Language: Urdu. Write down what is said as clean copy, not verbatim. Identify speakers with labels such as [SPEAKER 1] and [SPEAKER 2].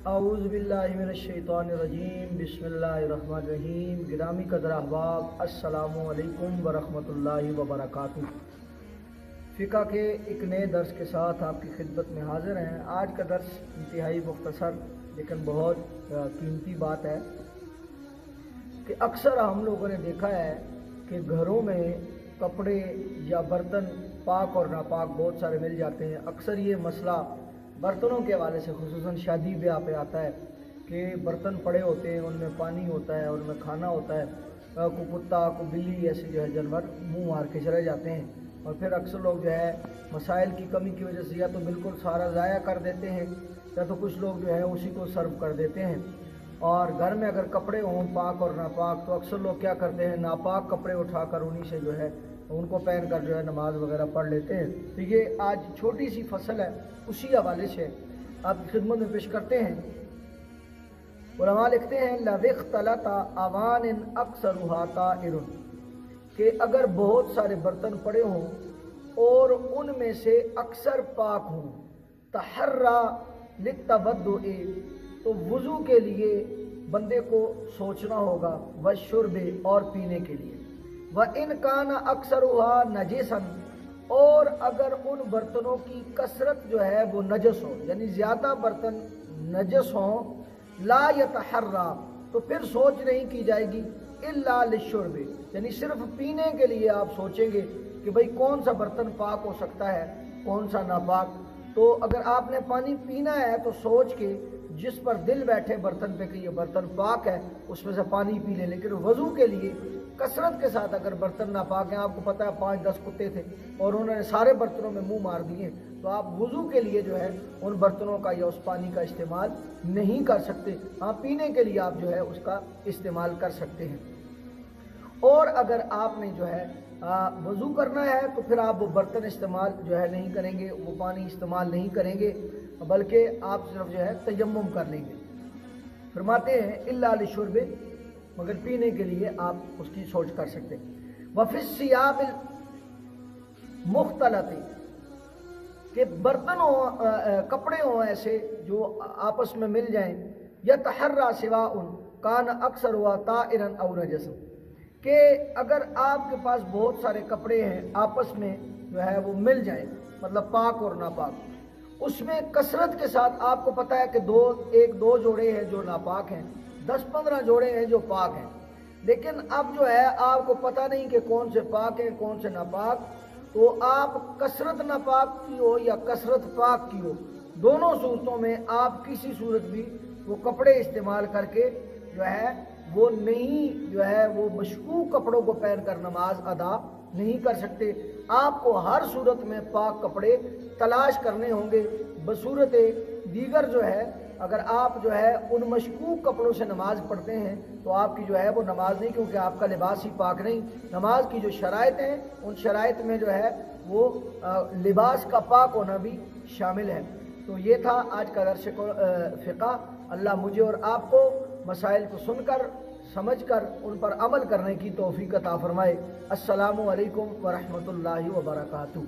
[SPEAKER 1] اعوذ باللہ من الشیطان الرجیم بسم اللہ الرحمن الرحیم گرامی قدر احباب السلام علیکم ورحمۃ اللہ وبرکاتہ۔ فقہ کے ایک نئے درس کے ساتھ آپ کی خدمت میں حاضر ہیں۔ آج کا درس انتہائی مختصر لیکن بہت قیمتی بات ہے کہ اکثر ہم لوگوں نے دیکھا ہے کہ گھروں میں کپڑے یا برتن پاک اور ناپاک بہت سارے مل جاتے ہیں۔ اکثر یہ مسئلہ برتنوں کے حوالے سے خصوصاً شادی بیاہ پہ آتا ہے کہ برتن پڑے ہوتے ہیں، ان میں پانی ہوتا ہے، ان میں کھانا ہوتا ہے، کو کتا کو بلی ایسے جو ہے جانور منہ مار کے چلے جاتے ہیں، اور پھر اکثر لوگ جو ہے مسائل کی کمی کی وجہ سے یا تو بالکل سارا ضائع کر دیتے ہیں یا تو کچھ لوگ جو ہے اسی کو سرو کر دیتے ہیں۔ اور گھر میں اگر کپڑے ہوں پاک اور ناپاک تو اکثر لوگ کیا کرتے ہیں، ناپاک کپڑے اٹھا کر انہی سے جو ہے ان کو پہن کر جو ہے نماز وغیرہ پڑھ لیتے ہیں۔ تو یہ آج چھوٹی سی فصل ہے، اسی حوالے سے آپ کی خدمت میں پیش کرتے ہیں۔ علماء لکھتے ہیں لَوِ اخْتَلَطَ أَوَانٍ أَكْثَرُهَا طَاهِرٌ کہ اگر بہت سارے برتن پڑے ہوں اور ان میں سے اکثر پاک ہوں، تَحَرَّى لِلتَّوَضُّئِ تو وضو کے لیے بندے کو سوچنا ہوگا، وَالشُّرْبِ اور پینے کے لیے، وَإِنْ كَانَ أَكْثَرُهَا نَجِسًا اور اگر ان برتنوں کی کثرت جو ہے وہ نجس ہو، یعنی زیادہ برتن نجس ہوں، لا يتحرى تو پھر سوچ نہیں کی جائے گی، الا للشرب یعنی صرف پینے کے لیے آپ سوچیں گے کہ بھئی کون سا برتن پاک ہو سکتا ہے کون سا ناپاک۔ تو اگر آپ نے پانی پینا ہے تو سوچ کے جس پر دل بیٹھے برتن پہ کہ یہ برتن پاک ہے اس میں سے پانی پی لیں، لیکن وضو کے لیے کثرت کے ساتھ اگر برتن ناپاک ہیں، آپ کو پتہ ہے 5-10 کتے تھے اور انہوں نے سارے برتنوں میں منہ مار دیے، تو آپ وضو کے لیے جو ہے ان برتنوں کا یا اس پانی کا استعمال نہیں کر سکتے۔ ہاں پینے کے لیے آپ جو ہے اس کا استعمال کر سکتے ہیں۔ اور اگر آپ نے جو ہے وضو کرنا ہے تو پھر آپ وہ برتن استعمال جو ہے نہیں کریں گے، وہ پانی استعمال نہیں کریں گے، بلکہ آپ صرف جو ہے تیمم کر لیں گے۔ فرماتے ہیں الا للشرب مگر پینے کے لیے آپ اس کی سوچ کر سکتے ہیں۔ وفی الثیاب المختلط کہ برتن ہوں کپڑے ہوں ایسے جو آپس میں مل جائیں، یتحرى سواء کان اکثرها طاہرا او نجسا کہ اگر آپ کے پاس بہت سارے کپڑے ہیں آپس میں جو ہے وہ مل جائیں، مطلب پاک اور ناپاک، اس میں کثرت کے ساتھ آپ کو پتہ ہے کہ ایک دو جوڑے ہیں جو ناپاک ہیں، 10-15 جوڑے ہیں جو پاک ہیں، لیکن اب جو ہے آپ کو پتہ نہیں کہ کون سے پاک ہیں کون سے ناپاک، تو آپ کثرت ناپاک کی ہو یا کثرت پاک کی ہو، دونوں صورتوں میں آپ کسی صورت بھی وہ کپڑے استعمال کر کے جو ہے وہ نہیں جو ہے وہ مشکوک کپڑوں کو پہن کر نماز ادا نہیں کر سکتے۔ آپ کو ہر صورت میں پاک کپڑے تلاش کرنے ہوں گے۔ بصورت دیگر جو ہے اگر آپ جو ہے ان مشکوک کپڑوں سے نماز پڑھتے ہیں تو آپ کی جو ہے وہ نماز نہیں، کیونکہ آپ کا لباس ہی پاک نہیں۔ نماز کی جو شرائط ہیں ان شرائط میں جو ہے وہ لباس کا پاک ہونا بھی شامل ہے۔ تو یہ تھا آج کا درس فقہ۔ اللہ مجھے اور آپ کو مسائل کو سن کر سمجھ کر ان پر عمل کرنے کی توفیق عطا فرمائے۔ السلام علیکم ورحمۃ اللہ وبرکاتہ۔